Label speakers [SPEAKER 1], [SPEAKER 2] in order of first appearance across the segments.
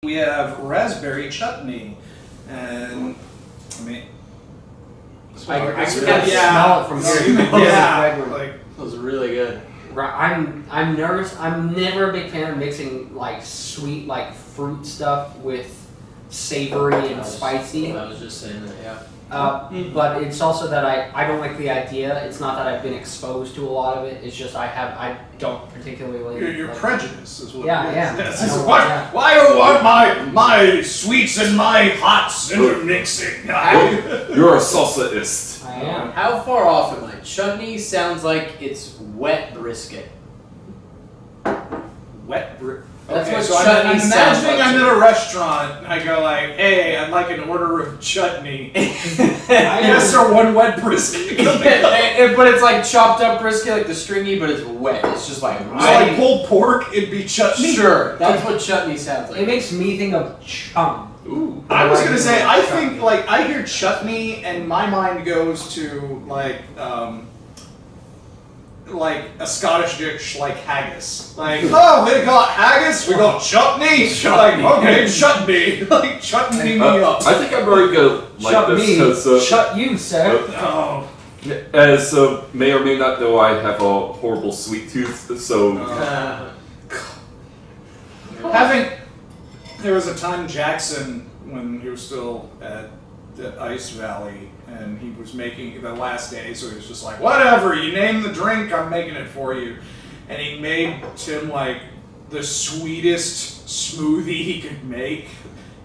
[SPEAKER 1] We have raspberry chutney, and I mean,
[SPEAKER 2] I can
[SPEAKER 1] yeah,
[SPEAKER 2] smell it from here.
[SPEAKER 1] Yeah, like
[SPEAKER 3] That was really good.
[SPEAKER 2] I'm nervous. I'm never a big fan of mixing like sweet like fruit stuff with savory and spicy.
[SPEAKER 3] I was just saying that, yeah.
[SPEAKER 2] But it's also that I don't like the idea. It's not that I've been exposed to a lot of it. It's just I don't particularly.
[SPEAKER 1] your
[SPEAKER 2] like
[SPEAKER 1] prejudice is what.
[SPEAKER 2] Yeah,
[SPEAKER 1] it is.
[SPEAKER 2] yeah.
[SPEAKER 1] This
[SPEAKER 2] I
[SPEAKER 1] is
[SPEAKER 2] know,
[SPEAKER 1] why,
[SPEAKER 2] yeah.
[SPEAKER 1] why do you want my sweets and my hots intermixing?
[SPEAKER 4] You're a salsaist.
[SPEAKER 2] I am.
[SPEAKER 3] How far off am I? Chutney sounds like it's wet brisket.
[SPEAKER 1] Wet.
[SPEAKER 3] That's
[SPEAKER 1] Okay,
[SPEAKER 3] what
[SPEAKER 1] so
[SPEAKER 3] chutney
[SPEAKER 1] I'm
[SPEAKER 3] sounds
[SPEAKER 1] imagining
[SPEAKER 3] like
[SPEAKER 1] I'm
[SPEAKER 3] to
[SPEAKER 1] at
[SPEAKER 3] me.
[SPEAKER 1] a restaurant. I go like, "Hey, I'd like an order of chutney."
[SPEAKER 3] I
[SPEAKER 1] Yes, sir. One wet brisket.
[SPEAKER 3] but it's like chopped up brisket, like the stringy, but it's wet. It's just like
[SPEAKER 1] It's like pulled pork. It'd be chutney.
[SPEAKER 3] Sure, that's what chutney sounds like.
[SPEAKER 2] It makes me think of chum.
[SPEAKER 3] Ooh.
[SPEAKER 1] I was gonna say, I think like I hear chutney and my mind goes to like a Scottish dish like haggis. Like, oh, they got haggis, we got chutney. Like, okay, chutney. Like, chutney me up.
[SPEAKER 4] I think I'm very good like
[SPEAKER 2] Shut
[SPEAKER 4] this
[SPEAKER 2] me.
[SPEAKER 4] because
[SPEAKER 2] Shut you, sir.
[SPEAKER 1] Oh.
[SPEAKER 4] as may or may not know, I have a horrible sweet tooth. So
[SPEAKER 1] There was a time Jackson, when he was still at the Ice Valley, and he was making the last day, so he was just like, whatever, you name the drink, I'm making it for you. And he made Tim like the sweetest smoothie he could make,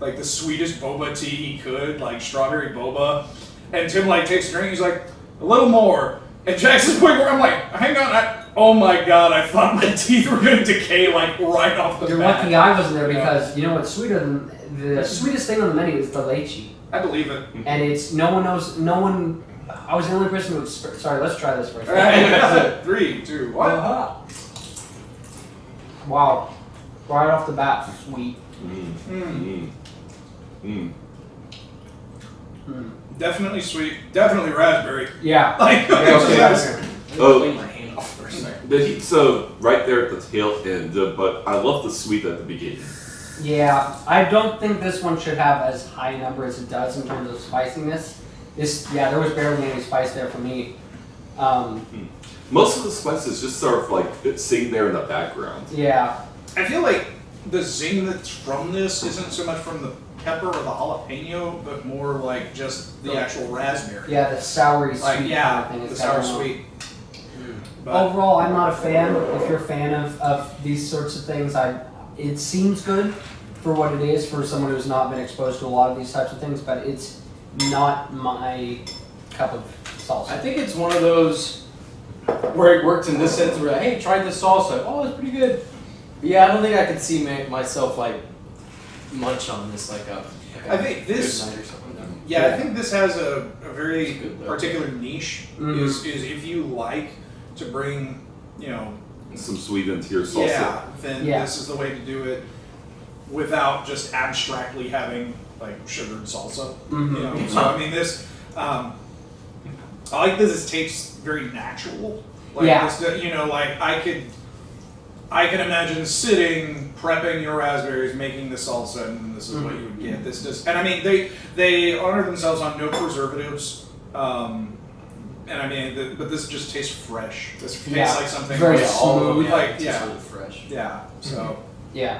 [SPEAKER 1] like the sweetest boba tea he could, like strawberry boba. And Tim like takes a drink, he's like, a little more. And Jackson's point where I'm like, hang on, oh my god, I thought my teeth were gonna decay like right off the
[SPEAKER 2] You're
[SPEAKER 1] bat.
[SPEAKER 2] lucky I wasn't there because you know what's sweeter than the sweetest thing on the menu is the lychee.
[SPEAKER 1] I believe it.
[SPEAKER 2] And it's no one knows. No one. I was the only person who. Sorry, let's try this first.
[SPEAKER 1] All right, 3, 2, 1.
[SPEAKER 2] Wow, right off the bat, sweet.
[SPEAKER 1] Definitely sweet. Definitely raspberry.
[SPEAKER 2] Yeah.
[SPEAKER 1] Like,
[SPEAKER 4] Okay.
[SPEAKER 3] Clean my hand off for a second.
[SPEAKER 4] the heat's right there at the tail end, but I love the sweet at the beginning.
[SPEAKER 2] Yeah, I don't think this one should have as high a number as it does in terms of spiciness. There was barely any spice there for me.
[SPEAKER 4] Most of the spices just sort of like sitting there in the background.
[SPEAKER 2] Yeah.
[SPEAKER 1] I feel like the zing that's from this isn't so much from the pepper or the jalapeno, but more like just the actual raspberry.
[SPEAKER 2] Yeah, the soury sweet
[SPEAKER 1] Like, yeah,
[SPEAKER 2] kind of thing.
[SPEAKER 1] the
[SPEAKER 2] It's
[SPEAKER 1] sour
[SPEAKER 2] got
[SPEAKER 1] sweet. But
[SPEAKER 2] Overall, I'm not a fan. If you're a fan of these sorts of things, it seems good for what it is for someone who's not been exposed to a lot of these types of things, but it's not my cup of salsa.
[SPEAKER 3] I think it's one of those where it works in this sense where, hey, try this salsa. Oh, it's pretty good. But yeah, I don't think I could see myself like munch on this like a
[SPEAKER 1] I think this-
[SPEAKER 3] good night or something.
[SPEAKER 1] yeah, I think this has a very
[SPEAKER 3] It's good, though.
[SPEAKER 1] particular niche.
[SPEAKER 2] Mhm.
[SPEAKER 1] Is if you like to bring,
[SPEAKER 4] Some sweet into your salsa.
[SPEAKER 1] yeah, then
[SPEAKER 2] Yeah.
[SPEAKER 1] this is the way to do it without just abstractly having like sugared salsa.
[SPEAKER 2] Mhm.
[SPEAKER 1] So I mean, this I like this. It tastes very natural. Like
[SPEAKER 2] Yeah.
[SPEAKER 1] this, like I can imagine sitting, prepping your raspberries, making the salsa, and this is what you would get. This just, and I mean, they honor themselves on no preservatives. And I mean, but this just tastes fresh. This tastes
[SPEAKER 2] Yeah.
[SPEAKER 1] like something
[SPEAKER 2] Very
[SPEAKER 1] like,
[SPEAKER 2] smooth.
[SPEAKER 1] like
[SPEAKER 3] It's really fresh.
[SPEAKER 1] yeah. So
[SPEAKER 2] Yeah.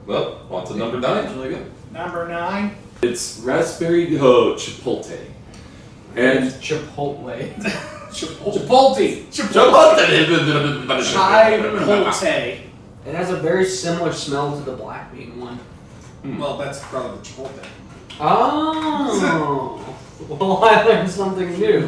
[SPEAKER 4] Well, on to number 9.
[SPEAKER 3] It's really good.
[SPEAKER 1] number 9.
[SPEAKER 4] It's raspberry chipotle. And
[SPEAKER 2] Chipotle.
[SPEAKER 1] Chipotle.
[SPEAKER 4] Chipotle.
[SPEAKER 1] Chipotle.
[SPEAKER 2] It has a very similar smell to the black bean one.
[SPEAKER 1] Well, that's probably the chipotle.
[SPEAKER 2] Oh. Well, I learned something new.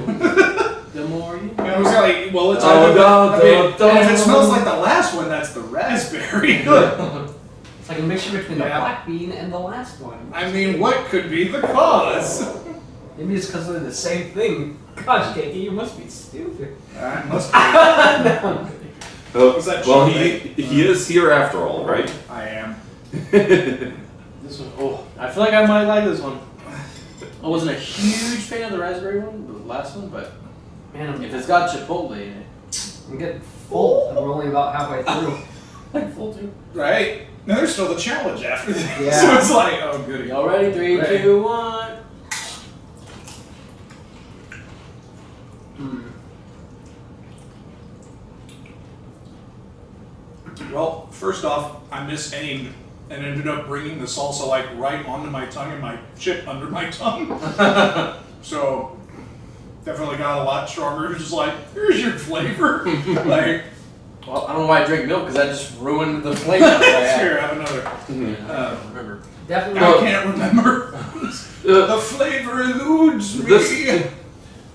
[SPEAKER 3] The more you
[SPEAKER 1] I was like, well, it's and if it smells like the last one, that's the raspberry.
[SPEAKER 2] It's like a mixture between the
[SPEAKER 1] Yeah.
[SPEAKER 2] black bean and the last one.
[SPEAKER 1] I mean, what could be the cause?
[SPEAKER 2] Maybe it's because they're the same thing. Gosh, Kiki, you must be stupid.
[SPEAKER 1] Must be.
[SPEAKER 2] No.
[SPEAKER 1] Was that
[SPEAKER 4] well,
[SPEAKER 1] chocolate?
[SPEAKER 4] he is here after all, right?
[SPEAKER 1] I am.
[SPEAKER 3] This one, I feel like I might like this one. I wasn't a huge fan of the raspberry one, the last one, but
[SPEAKER 2] Man,
[SPEAKER 3] if it's got chipotle in it,
[SPEAKER 2] I'm getting full and we're only about halfway through.
[SPEAKER 3] like full too.
[SPEAKER 1] Right? Now there's still the challenge after this.
[SPEAKER 2] Yeah.
[SPEAKER 1] So it's like, oh goody.
[SPEAKER 3] Y'all ready? 3,
[SPEAKER 2] Ready.
[SPEAKER 3] 2, 1.
[SPEAKER 1] Well, first off, I misaimed and ended up bringing the salsa like right onto my tongue and my chip under my tongue. So definitely got a lot stronger. Just like, here's your flavor. Like,
[SPEAKER 3] Well, I don't know why I drink milk because that just ruined the flavor. that I had.
[SPEAKER 1] here, have another.
[SPEAKER 3] I don't remember.
[SPEAKER 2] Definitely.
[SPEAKER 1] I can't remember. The flavor eludes me.
[SPEAKER 4] This-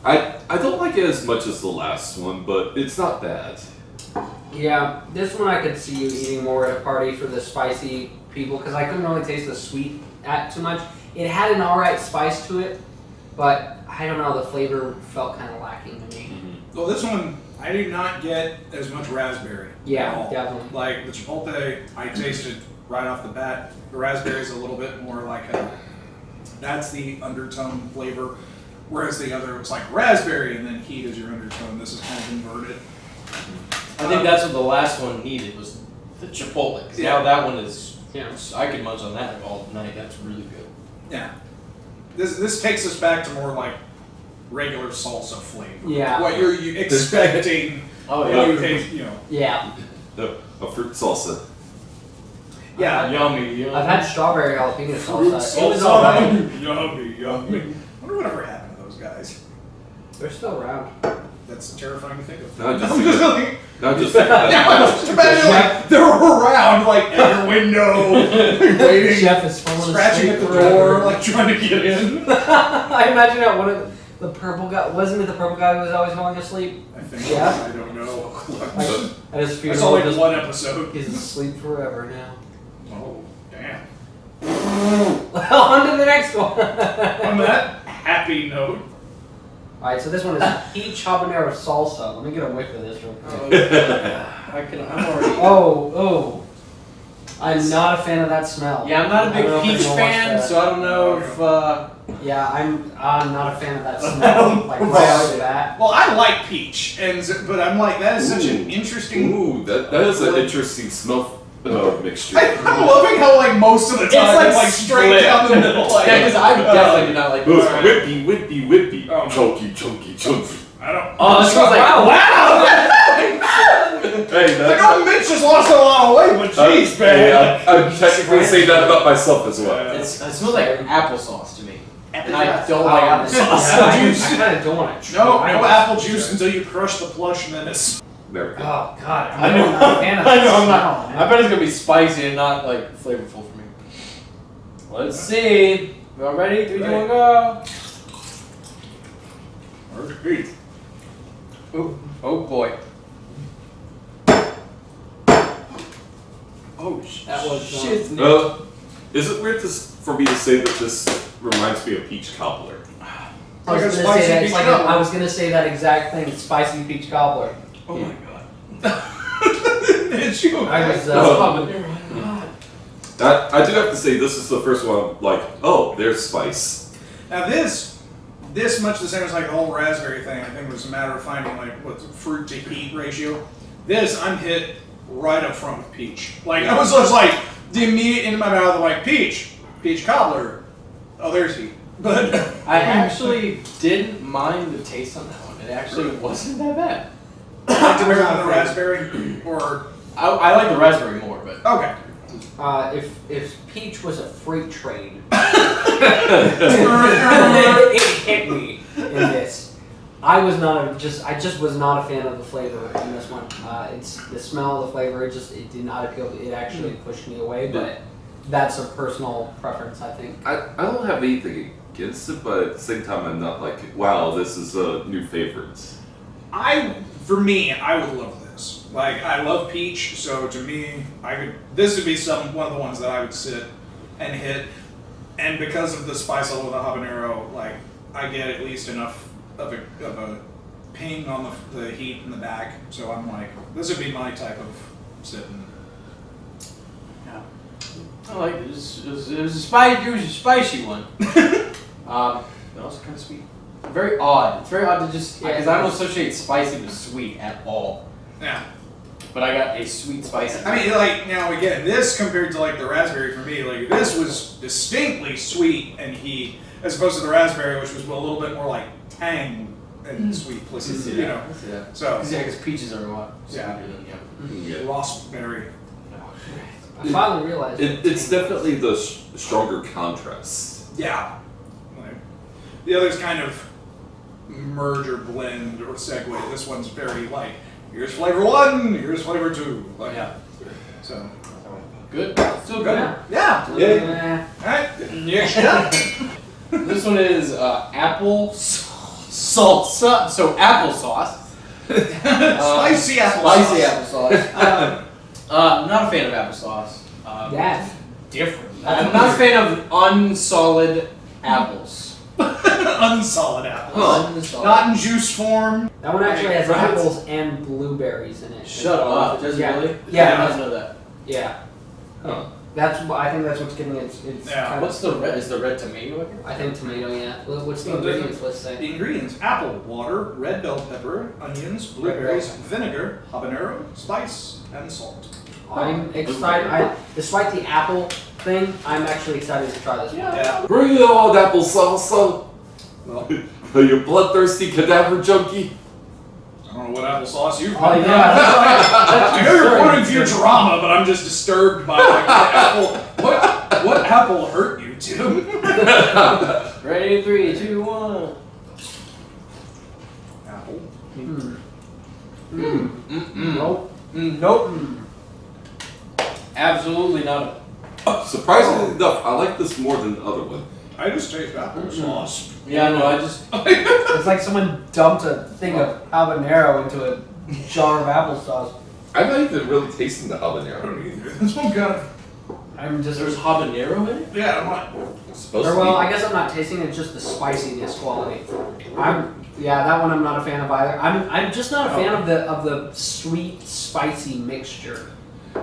[SPEAKER 4] I don't like it as much as the last one, but it's not bad.
[SPEAKER 2] Yeah, this one I could see you eating more at a party for the spicy people because I couldn't really taste the sweet too much. It had an alright spice to it, but I don't know, the flavor felt kind of lacking to me.
[SPEAKER 1] Well, this one, I did not get as much raspberry.
[SPEAKER 2] Yeah,
[SPEAKER 1] at all.
[SPEAKER 2] definitely.
[SPEAKER 1] Like the chipotle, I tasted right off the bat. The raspberry is a little bit more like that's the undertone flavor. Whereas the other was like raspberry and then heat is your undertone. This is kind of inverted.
[SPEAKER 3] I think that's what the last one needed was the chipotle. 'Cause
[SPEAKER 1] Yeah.
[SPEAKER 3] now that one is,
[SPEAKER 2] Yeah.
[SPEAKER 3] I could munch on that all night. That's really good.
[SPEAKER 1] Yeah. This takes us back to more like regular salsa flavor.
[SPEAKER 2] Yeah.
[SPEAKER 1] What you're expecting
[SPEAKER 3] Oh
[SPEAKER 1] when you taste,
[SPEAKER 2] Yeah.
[SPEAKER 4] A fruit salsa.
[SPEAKER 1] Yeah.
[SPEAKER 3] Yummy, yummy.
[SPEAKER 2] I've had strawberry jalapeno
[SPEAKER 1] Fruit
[SPEAKER 2] salsa. It was
[SPEAKER 1] salsa.
[SPEAKER 2] alright.
[SPEAKER 1] Yummy, yummy. I wonder whatever happened to those guys.
[SPEAKER 2] They're still around.
[SPEAKER 1] That's terrifying to think of.
[SPEAKER 4] No, just
[SPEAKER 1] I'm
[SPEAKER 4] think
[SPEAKER 1] just
[SPEAKER 4] of-
[SPEAKER 1] like,
[SPEAKER 4] Not just think of
[SPEAKER 1] yeah,
[SPEAKER 4] that.
[SPEAKER 1] just imagine like they're around, like at your window, waiting,
[SPEAKER 2] Chef is falling
[SPEAKER 1] scratching
[SPEAKER 2] asleep
[SPEAKER 1] at the
[SPEAKER 2] forever.
[SPEAKER 1] door, like trying to get in.
[SPEAKER 2] I imagine that one of the purple guy, wasn't it the purple guy who was always falling asleep?
[SPEAKER 1] I think.
[SPEAKER 2] Yeah.
[SPEAKER 1] I don't know.
[SPEAKER 2] At his
[SPEAKER 1] I
[SPEAKER 2] funeral,
[SPEAKER 1] saw like
[SPEAKER 2] just,
[SPEAKER 1] one episode.
[SPEAKER 2] he's asleep forever now.
[SPEAKER 1] Oh, damn.
[SPEAKER 2] On to the next one.
[SPEAKER 1] On that happy note.
[SPEAKER 2] Alright, so this one is peach habanero salsa. Let me get a whiff of this real quick.
[SPEAKER 3] I'm already.
[SPEAKER 2] Oh. I'm not a fan of that smell.
[SPEAKER 3] Yeah, I'm not a
[SPEAKER 2] I don't know
[SPEAKER 3] big
[SPEAKER 2] if
[SPEAKER 3] peach
[SPEAKER 2] anyone wants
[SPEAKER 3] fan,
[SPEAKER 2] that.
[SPEAKER 3] so I don't know if.
[SPEAKER 2] Yeah, I'm not a fan of that smell. Like right off the bat.
[SPEAKER 1] Well, I like peach, but I'm like, that is such an interesting.
[SPEAKER 4] Ooh, that is an interesting smell mixture.
[SPEAKER 1] I'm loving how like most of the time
[SPEAKER 3] like
[SPEAKER 1] it's like straight
[SPEAKER 3] split.
[SPEAKER 1] down the middle. Like,
[SPEAKER 3] Yeah, because I definitely did not like
[SPEAKER 4] Those
[SPEAKER 3] this.
[SPEAKER 4] whippy,
[SPEAKER 1] Oh, no.
[SPEAKER 4] chunky, chunky.
[SPEAKER 1] I don't.
[SPEAKER 3] Oh, this was like,
[SPEAKER 1] wow!
[SPEAKER 4] Hey,
[SPEAKER 1] Like, oh, Mitch just lost a lot of weight, but jeez, man.
[SPEAKER 4] I'm technically saying that about myself as well.
[SPEAKER 3] it smells like applesauce to me. And I
[SPEAKER 1] Yeah.
[SPEAKER 3] don't like applesauce.
[SPEAKER 2] I kind of don't want to
[SPEAKER 1] No
[SPEAKER 2] try
[SPEAKER 1] apple
[SPEAKER 2] this.
[SPEAKER 1] juice until you crush the plush, and then it's.
[SPEAKER 4] There we go.
[SPEAKER 2] Oh god,
[SPEAKER 3] I know.
[SPEAKER 2] I'm not a fan of
[SPEAKER 3] I
[SPEAKER 2] that
[SPEAKER 3] know I'm
[SPEAKER 2] smell,
[SPEAKER 3] not.
[SPEAKER 2] man.
[SPEAKER 3] I bet it's gonna be spicy and not like flavorful for me. Let's see. We all ready? 3, 2, 1, go.
[SPEAKER 1] Repeat.
[SPEAKER 3] Ooh. Oh boy. Oh
[SPEAKER 2] That was,
[SPEAKER 3] shit.
[SPEAKER 4] Is it weird for me to say that this reminds me of peach cobbler?
[SPEAKER 2] I was
[SPEAKER 1] Like a
[SPEAKER 2] gonna
[SPEAKER 1] spicy
[SPEAKER 2] say that. It's
[SPEAKER 1] peach
[SPEAKER 2] like
[SPEAKER 1] cobbler.
[SPEAKER 2] I was gonna say that exact thing. Spicy peach cobbler.
[SPEAKER 3] Oh my god.
[SPEAKER 1] Did you?
[SPEAKER 2] I was.
[SPEAKER 4] I do have to say this is the first one. I'm like, oh, there's spice.
[SPEAKER 1] Now this much the same as like the whole raspberry thing. I think it was a matter of finding like what's the fruit to heat ratio. This I'm hit right up front with peach. Like I was just like the immediate into my mouth like peach cobbler. Oh, there's heat. But
[SPEAKER 3] I actually didn't mind the taste on that one. It actually wasn't that bad.
[SPEAKER 1] compared to the raspberry or
[SPEAKER 3] I like the raspberry more, but
[SPEAKER 1] okay.
[SPEAKER 2] If peach was a freight train,
[SPEAKER 1] Oh,
[SPEAKER 2] it hit me in this. I just was not a fan of the flavor in this one. It's the smell, the flavor. It did not appeal. It actually pushed me away. But that's a personal preference, I think.
[SPEAKER 4] I don't have anything against it, but at the same time, I'm not like, wow, this is a new favorite.
[SPEAKER 1] For me, I would love this. Like I love peach, so to me, this would be one of the ones that I would sit and hit. And because of the spice level of the habanero, like I get at least enough of a ping on the heat in the back. So I'm like, this would be my type of sitting.
[SPEAKER 3] yeah. I like it. It was a spicy one. But also kind of sweet. Very odd. It's very odd to just because I don't associate spicy with sweet at all.
[SPEAKER 1] Yeah.
[SPEAKER 3] but I got a sweet spicy.
[SPEAKER 1] I mean, like, now again, this compared to like the raspberry for me, like this was distinctly sweet and heat, as opposed to the raspberry, which was a little bit more like tang and sweet places, you know.
[SPEAKER 3] Yeah.
[SPEAKER 1] So
[SPEAKER 3] Because peaches are a lot
[SPEAKER 1] Yeah.
[SPEAKER 3] sweeter than
[SPEAKER 4] Yeah.
[SPEAKER 1] raspberry.
[SPEAKER 2] I finally realized
[SPEAKER 4] It's definitely the stronger contrast.
[SPEAKER 1] Yeah. Like, the other's kind of merge or blend or segue. This one's very like, here's flavor 1, here's flavor 2. Like,
[SPEAKER 3] Yeah.
[SPEAKER 1] So.
[SPEAKER 3] Good. Still
[SPEAKER 1] Good.
[SPEAKER 3] good.
[SPEAKER 1] Yeah.
[SPEAKER 2] Yeah.
[SPEAKER 1] Alright. Next up.
[SPEAKER 3] This one is apple salsa. So applesauce.
[SPEAKER 1] Spicy apple
[SPEAKER 3] Spicy
[SPEAKER 1] sauce.
[SPEAKER 3] applesauce. Not a fan of applesauce.
[SPEAKER 2] That's
[SPEAKER 3] Different. I'm not a fan of unsolid apples.
[SPEAKER 1] Unsolid apple.
[SPEAKER 3] Unsolid.
[SPEAKER 1] Not in juice form.
[SPEAKER 2] That one actually has
[SPEAKER 3] Right.
[SPEAKER 2] apples and blueberries in it.
[SPEAKER 3] Shut up. Does it
[SPEAKER 2] Yeah.
[SPEAKER 3] really?
[SPEAKER 2] Yeah.
[SPEAKER 3] I didn't know that.
[SPEAKER 2] Yeah.
[SPEAKER 4] Huh.
[SPEAKER 2] That's I think that's what's getting its
[SPEAKER 1] Yeah.
[SPEAKER 2] kind
[SPEAKER 3] What's the red? Is the red tomato in here?
[SPEAKER 2] I think tomato, yeah. What's the
[SPEAKER 1] Oh,
[SPEAKER 2] ingredients list say?
[SPEAKER 1] The ingredients: apple, water, red bell pepper, onions, blueberries, vinegar, habanero, spice, and salt.
[SPEAKER 2] I'm excited. Despite the apple thing, I'm actually excited to try this one.
[SPEAKER 1] Yeah.
[SPEAKER 4] Bring it on, apple salsa.
[SPEAKER 1] Well,
[SPEAKER 4] You bloodthirsty cadaver junkie.
[SPEAKER 1] I don't know what applesauce you've
[SPEAKER 2] Oh
[SPEAKER 1] been.
[SPEAKER 2] yeah.
[SPEAKER 1] I know you're quoting Futurama, but I'm just disturbed by like, what apple. What apple hurt you, Tim?
[SPEAKER 3] Ready? 3, 2, 1.
[SPEAKER 1] Apple.
[SPEAKER 2] Nope.
[SPEAKER 3] Nope. Absolutely not.
[SPEAKER 4] Surprisingly enough, I like this more than the other one.
[SPEAKER 1] I just taste applesauce.
[SPEAKER 3] Yeah, no, I just.
[SPEAKER 2] It's like someone dumped a thing of habanero into a jar of applesauce.
[SPEAKER 4] I'm not even really tasting the
[SPEAKER 1] I
[SPEAKER 4] habanero.
[SPEAKER 1] don't either. This one kind of.
[SPEAKER 2] I'm just.
[SPEAKER 3] There's habanero in it?
[SPEAKER 1] Yeah, I'm not.
[SPEAKER 4] It's supposed
[SPEAKER 2] Or,
[SPEAKER 4] to
[SPEAKER 2] well,
[SPEAKER 4] be.
[SPEAKER 2] I guess I'm not tasting it. Just the spiciness quality. That one I'm not a fan of either. I'm just not a fan of the sweet spicy mixture.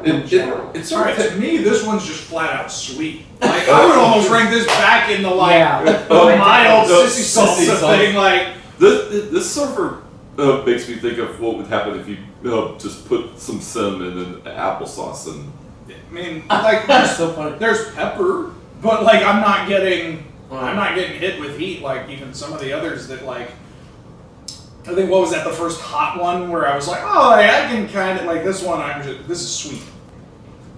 [SPEAKER 4] It's
[SPEAKER 1] Sorry,
[SPEAKER 4] sort of
[SPEAKER 1] to me, this one's just flat out sweet. Like, I would almost rank this back in the like
[SPEAKER 2] Yeah.
[SPEAKER 1] the mild
[SPEAKER 4] The
[SPEAKER 1] sissy
[SPEAKER 4] sissy
[SPEAKER 1] salsa
[SPEAKER 4] sauce.
[SPEAKER 1] thing. Like,
[SPEAKER 4] this sort of makes me think of what would happen if you just put some cinnamon and applesauce and.
[SPEAKER 1] I mean, like
[SPEAKER 3] That's so funny.
[SPEAKER 1] there's pepper, but like I'm not getting hit with heat like even some of the others that like. I think what was that the first hot one where I was like, oh, I can kind of like this one. This is sweet.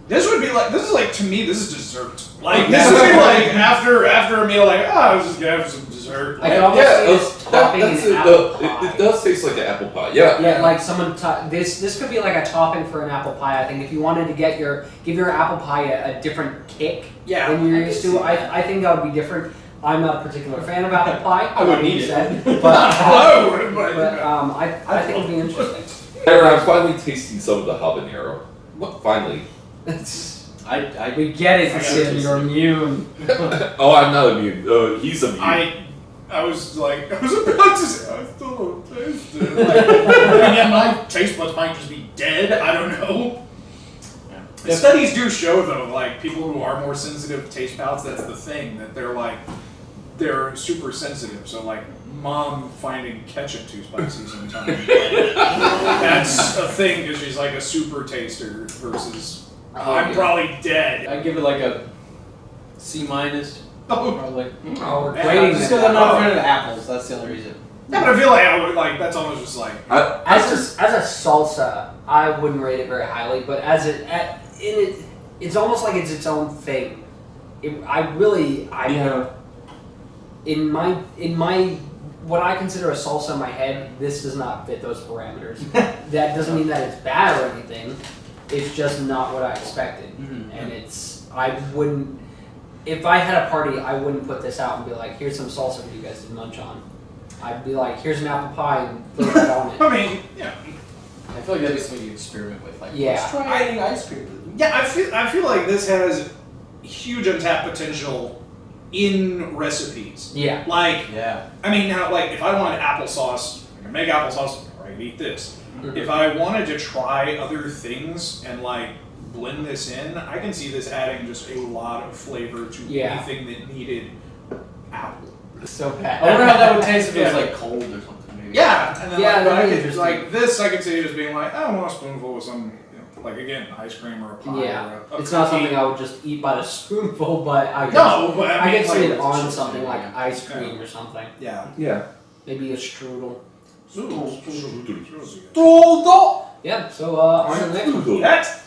[SPEAKER 1] This would be like to me this is dessert. Like this would be like after a meal like I was just gonna have some dessert.
[SPEAKER 2] I can almost see this topping
[SPEAKER 4] that's
[SPEAKER 2] an
[SPEAKER 4] it.
[SPEAKER 2] apple pie.
[SPEAKER 4] It does taste like an apple pie. Yeah.
[SPEAKER 2] Yeah, like someone this could be like a topping for an apple pie. I think if you wanted to give your apple pie a different kick
[SPEAKER 1] Yeah,
[SPEAKER 2] than you're
[SPEAKER 3] I
[SPEAKER 2] used
[SPEAKER 3] can
[SPEAKER 2] to,
[SPEAKER 3] see that.
[SPEAKER 2] I think that would be different. I'm not a particular fan of apple pie.
[SPEAKER 3] I wouldn't eat it.
[SPEAKER 2] said,
[SPEAKER 1] Hello,
[SPEAKER 2] but I think it would be interesting.
[SPEAKER 4] Aaron, I'm finally tasting some of the habanero. What? Finally.
[SPEAKER 2] We get it,
[SPEAKER 1] I
[SPEAKER 2] Sid.
[SPEAKER 1] gotta
[SPEAKER 2] You're immune.
[SPEAKER 4] Oh, I'm not immune. He's immune.
[SPEAKER 1] I was about to say I still don't taste it. Like, and yet my taste buds might just be dead. I don't know. The studies do show though, like people who are more sensitive taste palates, that's the thing that they're super sensitive. So like mom finding ketchup too spicy sometimes, like, that's a thing because she's like a super taster versus I'm probably dead.
[SPEAKER 3] I'd give it like a C-.
[SPEAKER 1] Oh.
[SPEAKER 3] Probably.
[SPEAKER 2] Oh, we're
[SPEAKER 1] Yeah,
[SPEAKER 2] waiting.
[SPEAKER 3] Just because I'm not a fan of apples. That's the only reason.
[SPEAKER 1] Yeah, but I feel like I would like that's almost just like
[SPEAKER 2] As a salsa, I wouldn't rate it very highly, but it's almost like it's its own thing. In my what I consider a salsa in my head, this does not fit those parameters. That doesn't mean that it's bad or anything. It's just not what I expected, and I wouldn't. If I had a party, I wouldn't put this out and be like, "Here's some salsa for you guys to munch on." I'd be like, "Here's an apple pie and put that on it."
[SPEAKER 1] I mean, yeah.
[SPEAKER 3] I feel like that'd be something you experiment with. Like,
[SPEAKER 2] Yeah.
[SPEAKER 3] let's try eating ice cream.
[SPEAKER 1] Yeah, I feel like this has huge untapped potential in recipes.
[SPEAKER 2] Yeah.
[SPEAKER 1] Like,
[SPEAKER 3] Yeah.
[SPEAKER 1] I mean, now, like, if I wanted applesauce, I can make applesauce, or I can eat this.
[SPEAKER 2] Mhm.
[SPEAKER 1] If I wanted to try other things and, like, blend this in, I can see this adding just a lot of flavor to
[SPEAKER 2] Yeah.
[SPEAKER 1] anything that needed apple.
[SPEAKER 2] So
[SPEAKER 3] I
[SPEAKER 2] bad.
[SPEAKER 3] wonder how that would taste if it was like cold or something. Maybe.
[SPEAKER 1] Yeah, and then
[SPEAKER 2] Yeah,
[SPEAKER 1] like,
[SPEAKER 2] that'd
[SPEAKER 1] I
[SPEAKER 2] be
[SPEAKER 1] could,
[SPEAKER 2] interesting.
[SPEAKER 1] like this, I could see it as being like, I want a spoonful of some, like again, ice cream or a pie.
[SPEAKER 2] Yeah,
[SPEAKER 1] or a
[SPEAKER 2] it's not
[SPEAKER 1] cookie.
[SPEAKER 2] something I would just eat by the spoonful, but I could,
[SPEAKER 1] No, but
[SPEAKER 2] I
[SPEAKER 1] mean,
[SPEAKER 2] could see
[SPEAKER 1] like,
[SPEAKER 2] it on
[SPEAKER 1] it's
[SPEAKER 2] something like
[SPEAKER 1] yeah.
[SPEAKER 2] ice cream or something.
[SPEAKER 1] Yeah.
[SPEAKER 4] Yeah.
[SPEAKER 2] Maybe a strudel.
[SPEAKER 1] Strudel.
[SPEAKER 2] Yeah. So on to the next one.
[SPEAKER 1] Next.